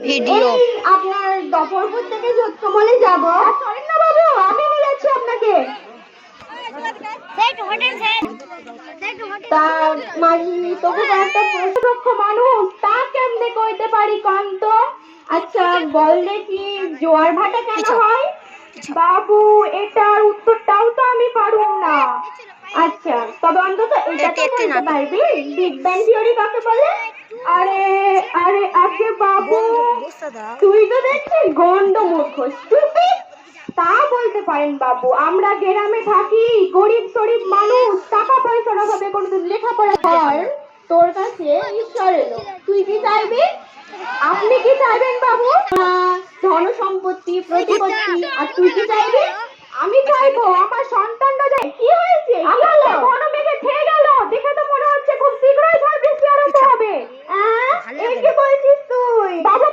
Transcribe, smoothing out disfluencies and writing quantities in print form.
Video. আপনার দফরপুর থেকে যত্তমলে যাব। চলেন না বাবু, আমি বলেছি আপনাকে। তা মাঝি তোকে একটা প্রতিপক্ষ মানুষ তা কেমনে কইতে পারি কান্ত। আচ্ছা বল দেখি জোয়ার ভাটা কেন হয়? বাবু এটার উত্তরটাও তো আমি পারুম না। আচ্ছা তবে অন্তত এটা তো বলতে পারবি বিগ ব্যাং থিওরি কাকে বলে? আরে আরে আগে বাবু, তুই তো দেখছি গন্ড মূর্খ, স্টুপিড। তা বলতে পারেন বাবু, আমরা গ্রামে থাকি, গরিব শরীফ মানুষ, টাকা পয়সার অভাবে কোনোদিন লেখাপড়া হয়। তোর কাছে ঈশ্বর এলো, তুই কি চাইবি? আপনি কি চাইবেন বাবু? ধন সম্পত্তি প্রতিপত্তি। আর তুই কি চাইবি? আমি চাইবো আমার সন্তানটা যায়। কি হয়েছে? ঘন মেঘে ছেয়ে গেল, দেখে তো মনে হচ্ছে খুব শীঘ্রই ঝড় বৃষ্টি আরম্ভ হবে। এই কি বলছিস তুই? বাবু